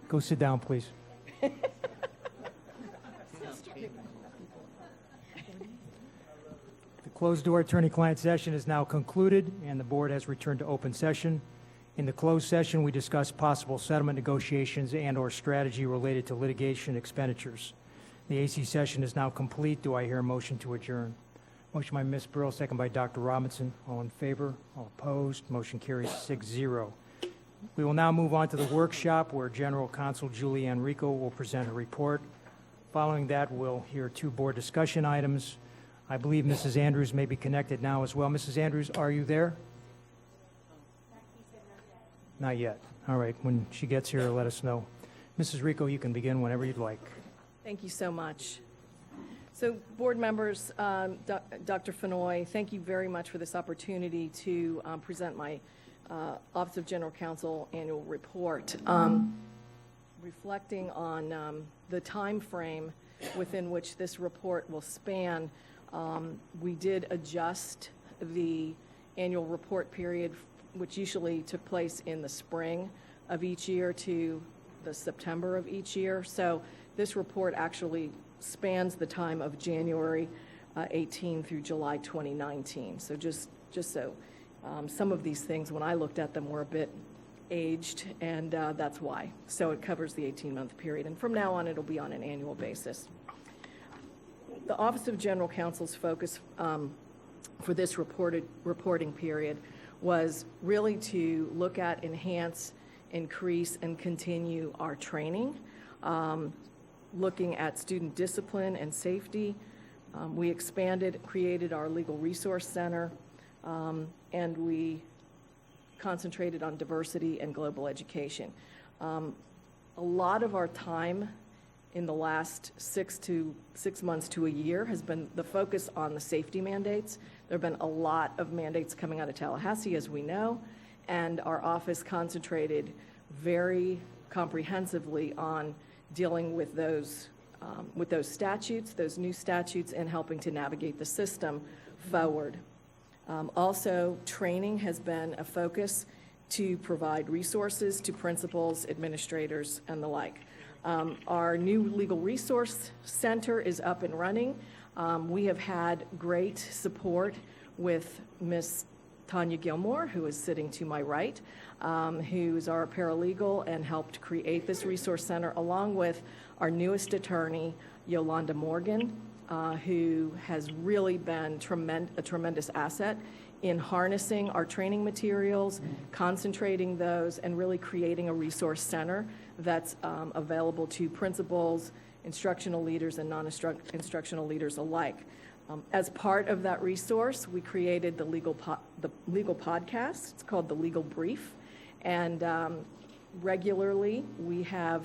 Go sit down, please. The closed-door attorney-client session is now concluded, and the board has returned to open session. In the closed session, we discussed possible settlement negotiations and/or strategy related to litigation expenditures. The AC session is now complete. Do I hear a motion to adjourn? Motion by Ms. Burrow, second by Dr. Robinson. All in favor? All opposed? Motion carries 6-0. We will now move on to the workshop where General Counsel Julie Enrico will present her report. Following that, we'll hear 2 board discussion items. I believe Mrs. Andrews may be connected now as well. Mrs. Andrews, are you there? Not yet. All right. When she gets here, let us know. Mrs. Rico, you can begin whenever you'd like. Thank you so much. So, board members, Dr. Fenoy, thank you very much for this opportunity to present my Office of General Counsel annual report. Reflecting on the time frame within which this report will span, we did adjust the annual report period, which usually took place in the spring of each year, to the September of each year. So this report actually spans the time of January 18 through July 2019. So just so some of these things, when I looked at them, were a bit aged, and that's why. So it covers the 18-month period, and from now on, it'll be on an annual basis. The Office of General Counsel's focus for this reporting period was really to look at, enhance, increase, and continue our training, looking at student discipline and safety. We expanded, created our Legal Resource Center, and we concentrated on diversity and global education. A lot of our time in the last 6 months to a year has been the focus on the safety mandates. There have been a lot of mandates coming out of Tallahassee, as we know, and our office concentrated very comprehensively on dealing with those statutes, those new statutes, and helping to navigate the system forward. Also, training has been a focus to provide resources to principals, administrators, and the like. Our new Legal Resource Center is up and running. We have had great support with Ms. Tanya Gilmore, who is sitting to my right, who's our paralegal and helped create this resource center, along with our newest attorney, Yolanda Morgan, who has really been a tremendous asset in harnessing our training materials, concentrating those, and really creating a resource center that's available to principals, instructional leaders, and non-instructional leaders alike. As part of that resource, we created the legal podcast. It's called The Legal Brief, and regularly we have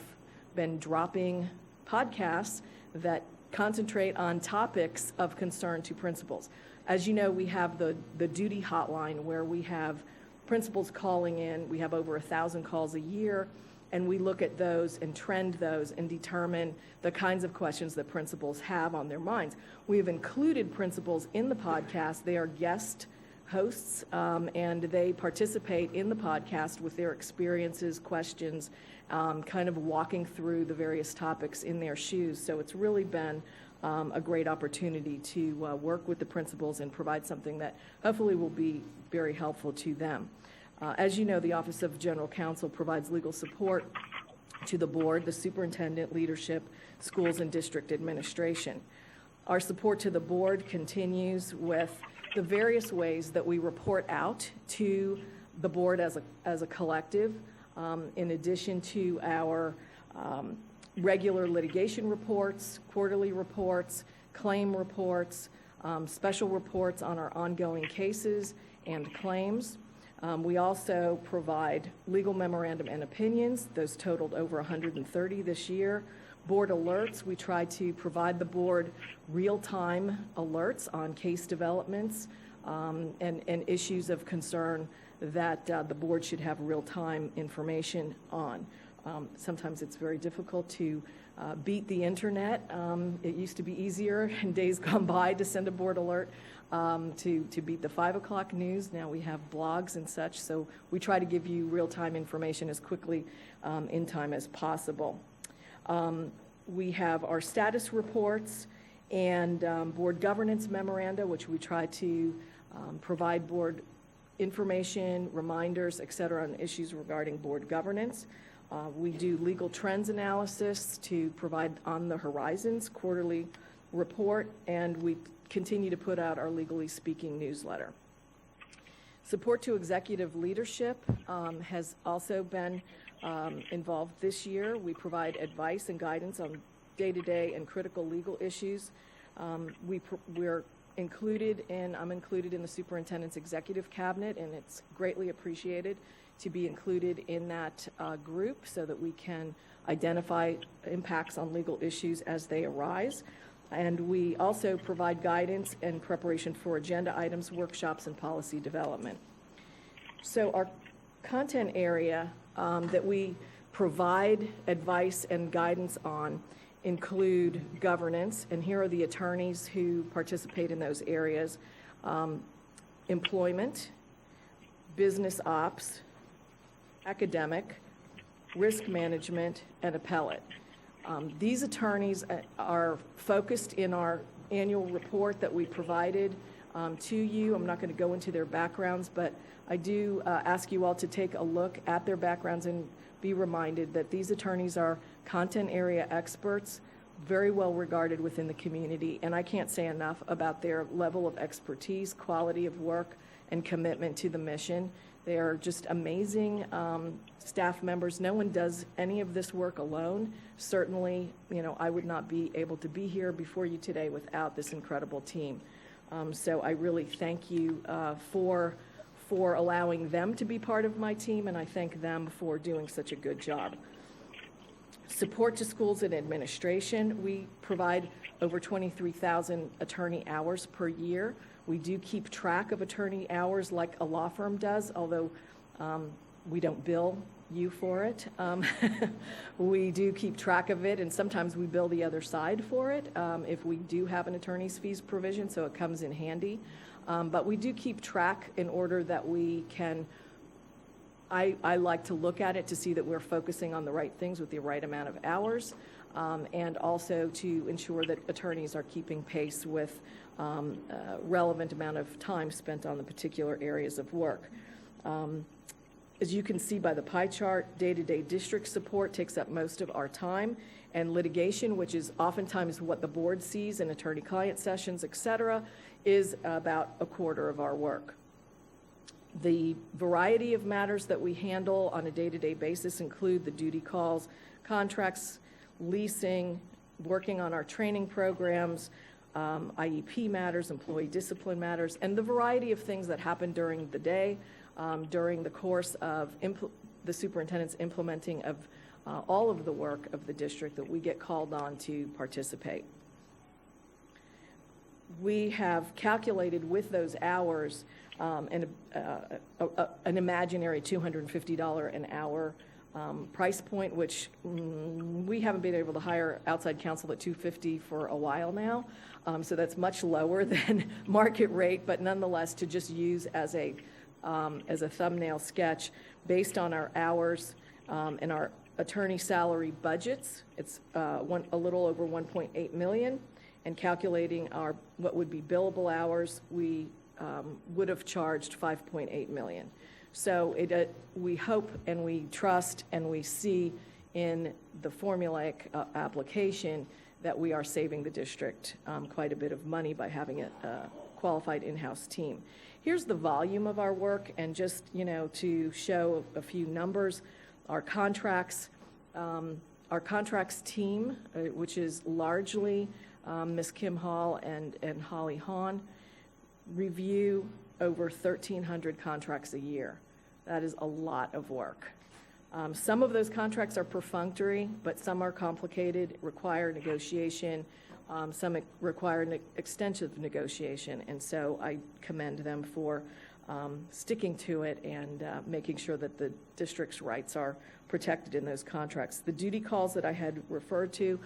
been dropping podcasts that concentrate on topics of concern to principals. As you know, we have the duty hotline where we have principals calling in. We have over 1,000 calls a year, and we look at those and trend those and determine the kinds of questions that principals have on their minds. We have included principals in the podcast. They are guest hosts, and they participate in the podcast with their experiences, questions, kind of walking through the various topics in their shoes. So it's really been a great opportunity to work with the principals and provide something that hopefully will be very helpful to them. As you know, the Office of General Counsel provides legal support to the board, the superintendent, leadership, schools, and district administration. Our support to the board continues with the various ways that we report out to the board as a collective, in addition to our regular litigation reports, quarterly reports, claim reports, special reports on our ongoing cases and claims. We also provide legal memorandum and opinions. Those totaled over 130 this year. Board alerts. We try to provide the board real-time alerts on case developments and issues of concern that the board should have real-time information on. Sometimes it's very difficult to beat the internet. It used to be easier in days gone by to send a board alert to beat the 5 o'clock news. Now we have blogs and such, so we try to give you real-time information as quickly in time as possible. We have our status reports and board governance memoranda, which we try to provide board information, reminders, et cetera, on issues regarding board governance. We do legal trends analysis to provide on the horizons quarterly report, and we continue to put out our Legally Speaking newsletter. Support to executive leadership has also been involved this year. We provide advice and guidance on day-to-day and critical legal issues. We're included in, I'm included in the superintendent's executive cabinet, and it's greatly appreciated to be included in that group so that we can identify impacts on legal issues as they arise. And we also provide guidance and preparation for agenda items, workshops, and policy development. So our content area that we provide advice and guidance on include governance, and here are the attorneys who participate in those areas: employment, business ops, academic, risk management, and appellate. These attorneys are focused in our annual report that we provided to you. I'm not going to go into their backgrounds, but I do ask you all to take a look at their backgrounds and be reminded that these attorneys are content area experts, very well regarded within the community, and I can't say enough about their level of expertise, quality of work, and commitment to the mission. They are just amazing staff members. No one does any of this work alone. Certainly, I would not be able to be here before you today without this incredible team. So I really thank you for allowing them to be part of my team, and I thank them for doing such a good job. Support to schools and administration. We provide over 23,000 attorney hours per year. We do keep track of attorney hours like a law firm does, although we don't bill you for it. We do keep track of it, and sometimes we bill the other side for it if we do have an attorney's fees provision, so it comes in handy. But we do keep track in order that we can, I like to look at it to see that we're focusing on the right things with the right amount of hours, and also to ensure that attorneys are keeping pace with relevant amount of time spent on the particular areas of work. As you can see by the pie chart, day-to-day district support takes up most of our time, and litigation, which is oftentimes what the board sees in attorney-client sessions, et cetera, is about a quarter of our work. The variety of matters that we handle on a day-to-day basis include the duty calls, contracts, leasing, working on our training programs, IEP matters, employee discipline matters, and the variety of things that happen during the day, during the course of the superintendent's implementing of all of the work of the district that we get called on to participate. We have calculated with those hours an imaginary $250 an hour price point, which we haven't been able to hire outside counsel at $250 for a while now. So that's much lower than market rate, but nonetheless to just use as a thumbnail sketch based on our hours and our attorney salary budgets. It's a little over 1.8 million, and calculating our what would be billable hours, we would have charged 5.8 million. So we hope and we trust and we see in the formulaic application that we are saving the district quite a bit of money by having a qualified in-house team. Here's the volume of our work, and just to show a few numbers, our contracts team, which is largely Ms. Kim Hall and Holly Hahn, review over 1,300 contracts a year. That is a lot of work. Some of those contracts are perfunctory, but some are complicated, require negotiation. Some require extensive negotiation, and so I commend them for sticking to it and making sure that the district's rights are protected in those contracts. The duty calls that I had referred to,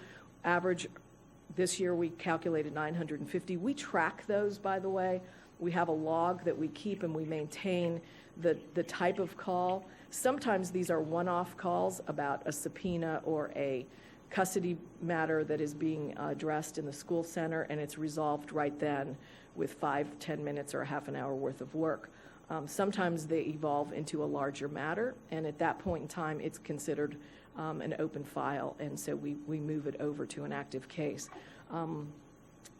average this year we calculated 950. We track those, by the way. We have a log that we keep and we maintain the type of call. Sometimes these are one-off calls about a subpoena or a custody matter that is being addressed in the school center, and it's resolved right then with 5-10 minutes or a half an hour worth of work. Sometimes they evolve into a larger matter, and at that point in time, it's considered an open file, and so we move it over to an active case.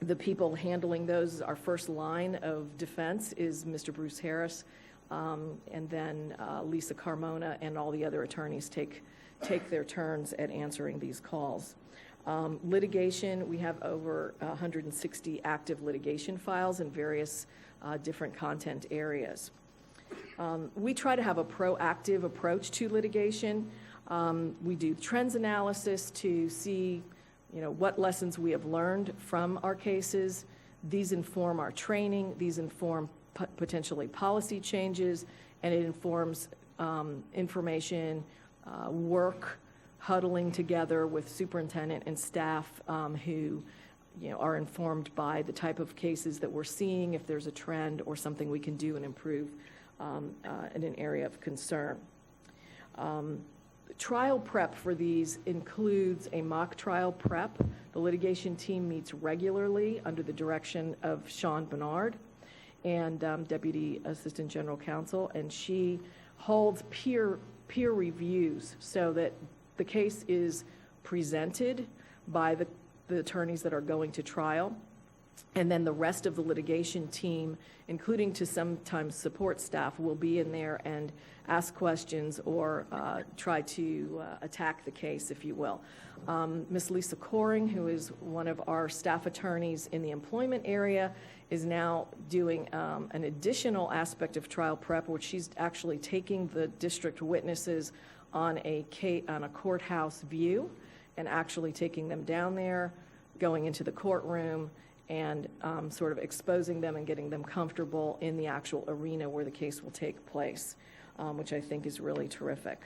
The people handling those, our first line of defense is Mr. Bruce Harris, and then Lisa Carmona and all the other attorneys take their turns at answering these calls. Litigation, we have over 160 active litigation files in various different content areas. We try to have a proactive approach to litigation. We do trends analysis to see, what lessons we have learned from our cases. These inform our training. These inform potentially policy changes, and it informs information, work, huddling together with superintendent and staff who are informed by the type of cases that we're seeing, if there's a trend or something we can do and improve in an area of concern. Trial prep for these includes a mock trial prep. The litigation team meets regularly under the direction of Sean Bernard and Deputy Assistant General Counsel, and she holds peer reviews so that the case is presented by the attorneys that are going to trial, and then the rest of the litigation team, including to sometimes support staff, will be in there and ask questions or try to attack the case, if you will. Ms. Lisa Coring, who is one of our staff attorneys in the employment area, is now doing an additional aspect of trial prep, which she's actually taking the district witnesses on a courthouse view and actually taking them down there, going into the courtroom, and sort of exposing them and getting them comfortable in the actual arena where the case will take place, which I think is really terrific.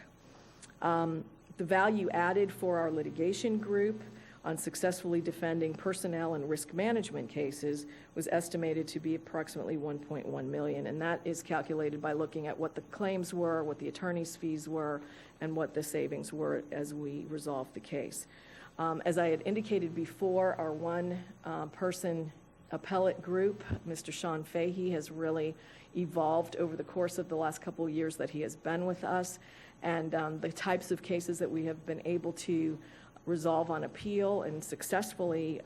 The value added for our litigation group on successfully defending personnel and risk management cases was estimated to be approximately $1.1 million, and that is calculated by looking at what the claims were, what the attorney's fees were, and what the savings were as we resolved the case. As I had indicated before, our one-person appellate group, Mr. Sean Fahey, has really evolved over the course of the last couple of years that he has been with us, and the types of cases that we have been able to resolve on appeal and successfully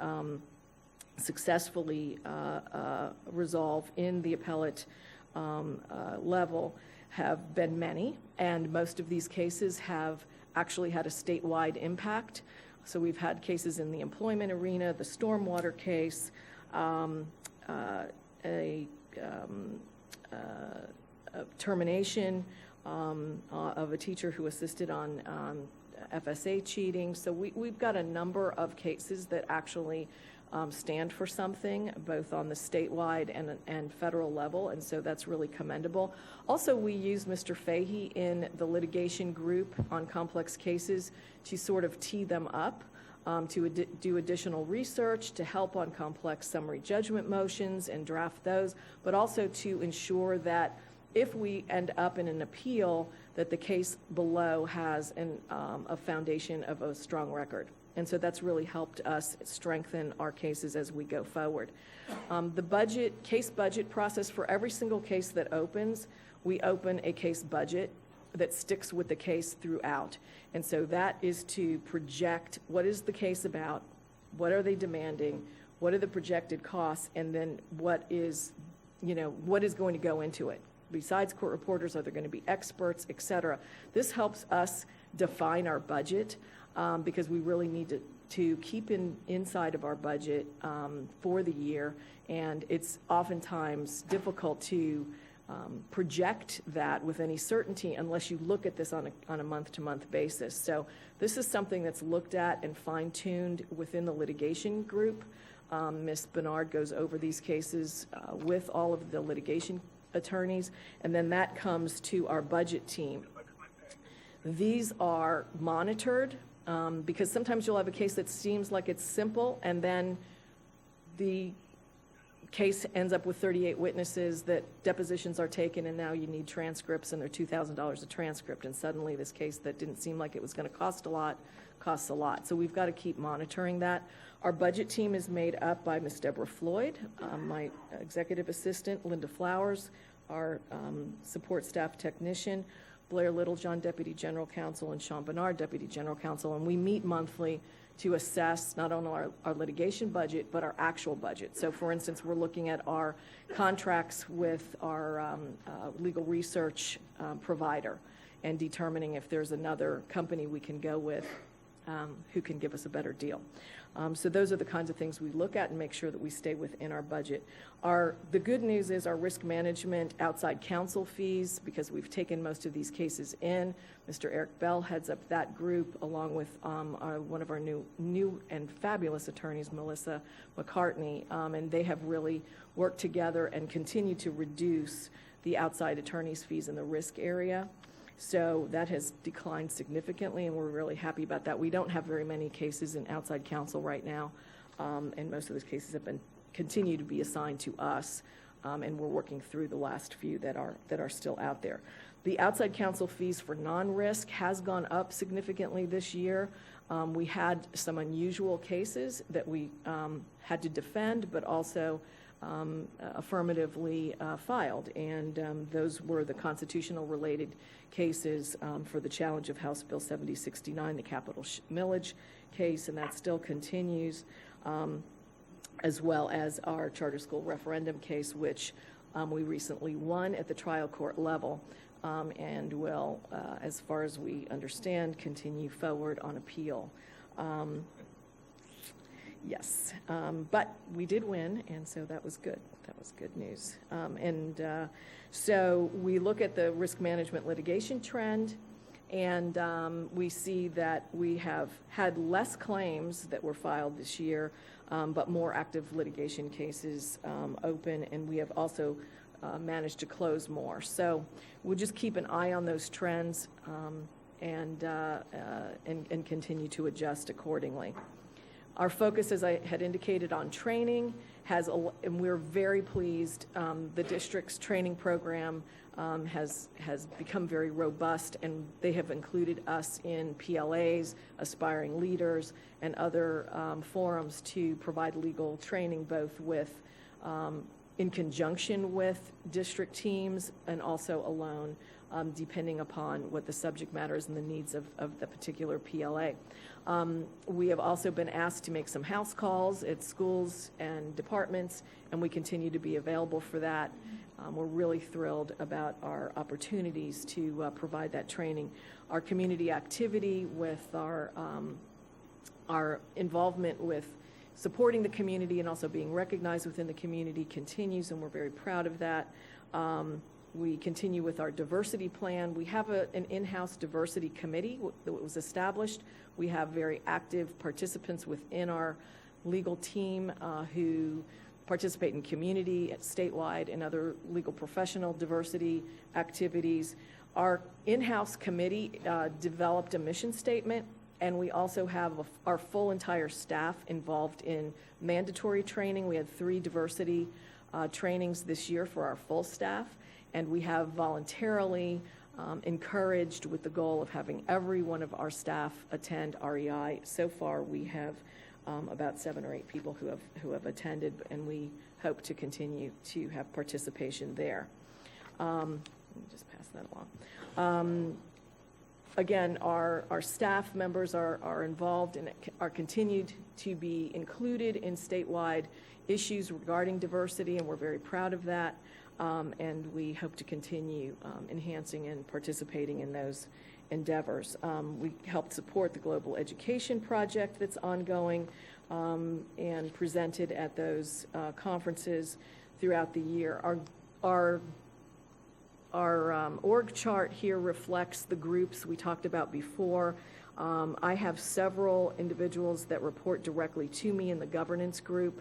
resolve in the appellate level have been many, and most of these cases have actually had a statewide impact. So we've had cases in the employment arena, the stormwater case, a termination of a teacher who assisted on FSA cheating. So we've got a number of cases that actually stand for something, both on the statewide and federal level, and so that's really commendable. Also, we use Mr. Fahey in the litigation group on complex cases to sort of tee them up, to do additional research, to help on complex summary judgment motions and draft those, but also to ensure that if we end up in an appeal, that the case below has a foundation of a strong record. And so that's really helped us strengthen our cases as we go forward. The case budget process, for every single case that opens, we open a case budget that sticks with the case throughout. And so that is to project what is the case about, what are they demanding, what are the projected costs, and then what is going to go into it. Besides court reporters, are there going to be experts, et cetera? This helps us define our budget because we really need to keep inside of our budget for the year, and it's oftentimes difficult to project that with any certainty unless you look at this on a month-to-month basis. So this is something that's looked at and fine-tuned within the litigation group. Ms. Bernard goes over these cases with all of the litigation attorneys, and then that comes to our budget team. These are monitored, because sometimes you'll have a case that seems like it's simple, and then the case ends up with 38 witnesses that depositions are taken, and now you need transcripts, and they're $2,000 a transcript, and suddenly this case that didn't seem like it was going to cost a lot costs a lot. So we've got to keep monitoring that. Our budget team is made up by Ms. Deborah Floyd, my executive assistant, Linda Flowers, our support staff technician, Blair Littlejohn, Deputy General Counsel, and Sean Bernard, Deputy General Counsel, and we meet monthly to assess not only our litigation budget, but our actual budget. So for instance, we're looking at our contracts with our legal research provider and determining if there's another company we can go with who can give us a better deal. So those are the kinds of things we look at and make sure that we stay within our budget. The good news is our risk management outside counsel fees, because we've taken most of these cases in. Mr. Eric Bell heads up that group along with one of our new and fabulous attorneys, Melissa McCartney, and they have really worked together and continue to reduce the outside attorneys' fees in the risk area. So that has declined significantly, and we're really happy about that. We don't have very many cases in outside counsel right now, and most of those cases have continue to be assigned to us, and we're working through the last few that are still out there. The outside counsel fees for non-risk has gone up significantly this year. We had some unusual cases that we had to defend, but also affirmatively filed, and those were the constitutional related cases for the challenge of House Bill 7069, the capital millage case, and that still continues, as well as our charter school referendum case, which we recently won at the trial court level, and will, as far as we understand, continue forward on appeal. Yes, but we did win, and so that was good. That was good news. So we look at the risk management litigation trend, and we see that we have had less claims that were filed this year, but more active litigation cases open, and we have also managed to close more. So we'll just keep an eye on those trends and continue to adjust accordingly. Our focus, as I had indicated, on training and we're very pleased. The district's training program has become very robust, and they have included us in PLAs, aspiring leaders, and other forums to provide legal training, both with in conjunction with district teams and also alone, depending upon what the subject matter is and the needs of the particular PLA. We have also been asked to make some house calls at schools and departments, and we continue to be available for that. We're really thrilled about our opportunities to provide that training. Our community activity with our involvement with supporting the community and also being recognized within the community continues, and we're very proud of that. We continue with our diversity plan. We have an in-house diversity committee that was established. We have very active participants within our legal team who participate in community, statewide, and other legal professional diversity activities. Our in-house committee developed a mission statement, and we also have our full entire staff involved in mandatory training. We had 3 diversity trainings this year for our full staff, and we have voluntarily encouraged with the goal of having every one of our staff attend REI. So far, we have about 7 or 8 people who have attended, and we hope to continue to have participation there. Let me just pass that along. Again, our staff members are involved and are continued to be included in statewide issues regarding diversity, and we're very proud of that. And we hope to continue enhancing and participating in those endeavors. We helped support the Global Education Project that's ongoing and presented at those conferences throughout the year. Our org chart here reflects the groups we talked about before. I have several individuals that report directly to me in the governance group.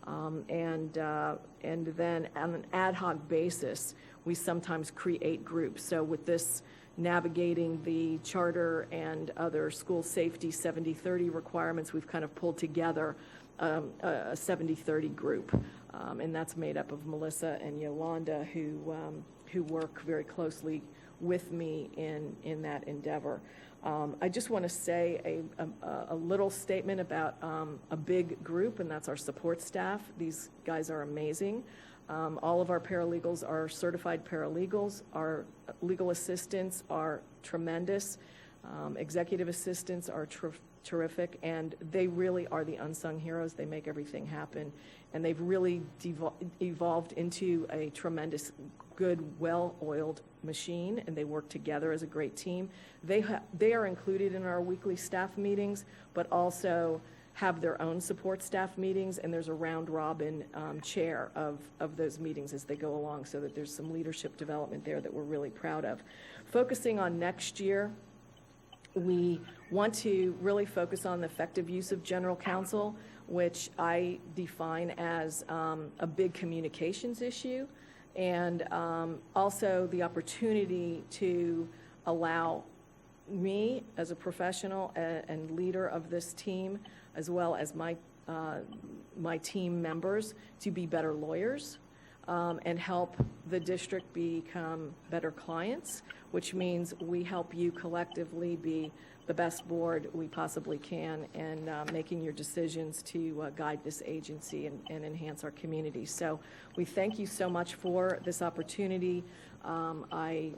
And then on an ad hoc basis, we sometimes create groups. So with this navigating the charter and other school safety 70-30 requirements, we've kind of pulled together a 70-30 group. And that's made up of Melissa and Yolanda, who work very closely with me in that endeavor. I just want to say a little statement about a big group, and that's our support staff. These guys are amazing. All of our paralegals are certified paralegals. Our legal assistants are tremendous. Executive assistants are terrific, and they really are the unsung heroes. They make everything happen, and they've really evolved into a tremendous, good, well-oiled machine, and they work together as a great team. They are included in our weekly staff meetings, but also have their own support staff meetings, and there's a round-robin chair of those meetings as they go along, so that there's some leadership development there that we're really proud of. Focusing on next year, we want to really focus on the effective use of general counsel, which I define as a big communications issue, and also the opportunity to allow me as a professional and leader of this team, as well as my team members, to be better lawyers and help the district become better clients, which means we help you collectively be the best board we possibly can in making your decisions to guide this agency and enhance our community. So we thank you so much for this opportunity. I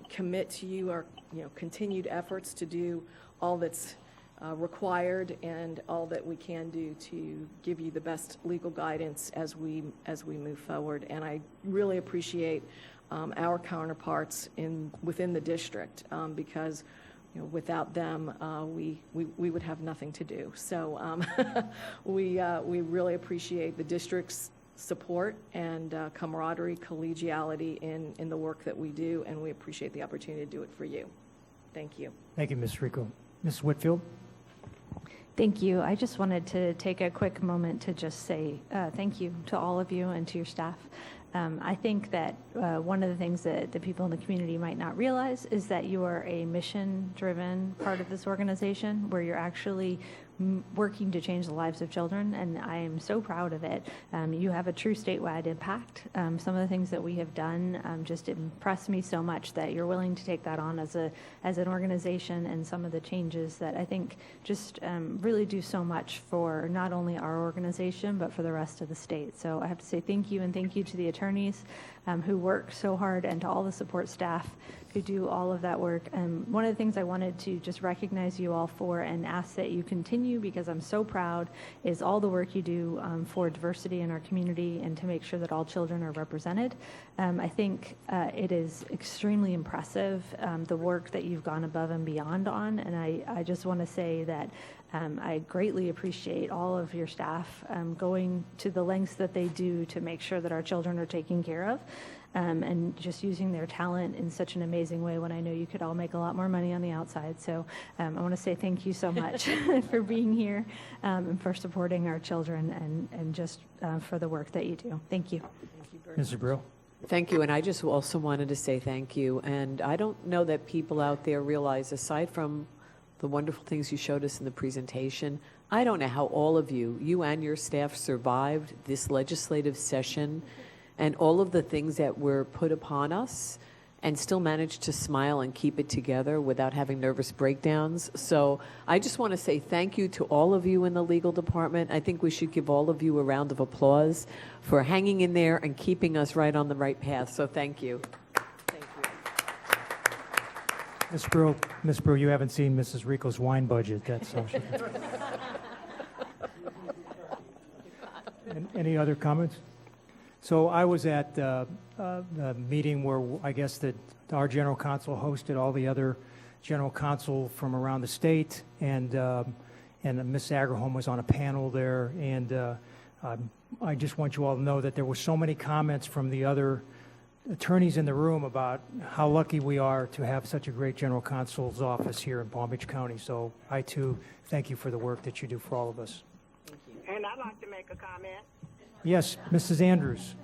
commit to you our continued efforts to do all that's required and all that we can do to give you the best legal guidance as we move forward. And I really appreciate our counterparts within the district because without them we would have nothing to do. So we really appreciate the district's support and camaraderie, collegiality in the work that we do, and we appreciate the opportunity to do it for you. Thank you. Thank you, Ms. Rico. Ms. Whitfield? Thank you. I just wanted to take a quick moment to just say thank you to all of you and to your staff. I think that one of the things that the people in the community might not realize is that you are a mission-driven part of this organization where you're actually working to change the lives of children, and I am so proud of it. You have a true statewide impact. Some of the things that we have done just impress me so much that you're willing to take that on as an organization, and some of the changes that I think just really do so much for not only our organization but for the rest of the state. So I have to say thank you, and thank you to the attorneys who work so hard, and to all the support staff who do all of that work. One of the things I wanted to just recognize you all for and ask that you continue, because I'm so proud, is all the work you do for diversity in our community and to make sure that all children are represented. I think it is extremely impressive, the work that you've gone above and beyond on, and I just want to say that I greatly appreciate all of your staff going to the lengths that they do to make sure that our children are taken care of. And just using their talent in such an amazing way when I know you could all make a lot more money on the outside. So I want to say thank you so much for being here and for supporting our children and just for the work that you do. Thank you. Thank you very much. Mr. Brill? Thank you, and I just also wanted to say thank you. And I don't know that people out there realize, aside from the wonderful things you showed us in the presentation, I don't know how all of you and your staff survived this legislative session and all of the things that were put upon us, and still managed to smile and keep it together without having nervous breakdowns. So I just want to say thank you to all of you in the legal department. I think we should give all of you a round of applause for hanging in there and keeping us right on the right path. So thank you. Thank you. Ms. Brill, you haven't seen Mrs. Rico's wine budget. That's all. Any other comments? So I was at the meeting where I guess that our general counsel hosted all the other general counsel from around the state, and Ms. Agerholm was on a panel there, and I just want you all to know that there were so many comments from the other attorneys in the room about how lucky we are to have such a great general counsel's office here in Palm Beach County. So I too thank you for the work that you do for all of us. And I'd like to make a comment. Yes, Mrs. Andrews.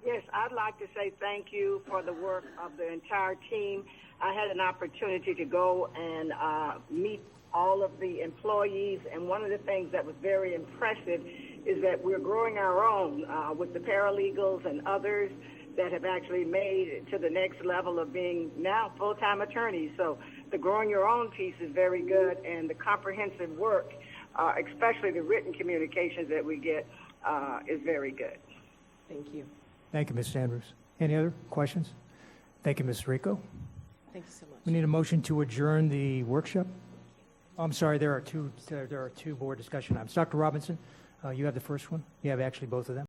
Yes, I'd like to say thank you for the work of the entire team. I had an opportunity to go and meet all of the employees, and one of the things that was very impressive is that we're growing our own with the paralegals and others that have actually made it to the next level of being now full-time attorneys. So the growing your own piece is very good, and the comprehensive work, especially the written communications that we get, is very good. Thank you. Thank you, Ms. Andrews. Any other questions? Thank you, Ms. Rico. Thank you so much. We need a motion to adjourn the workshop. Oh, I'm sorry, there are two board discussion items. Dr. Robinson, you have the first one? You have actually both of them?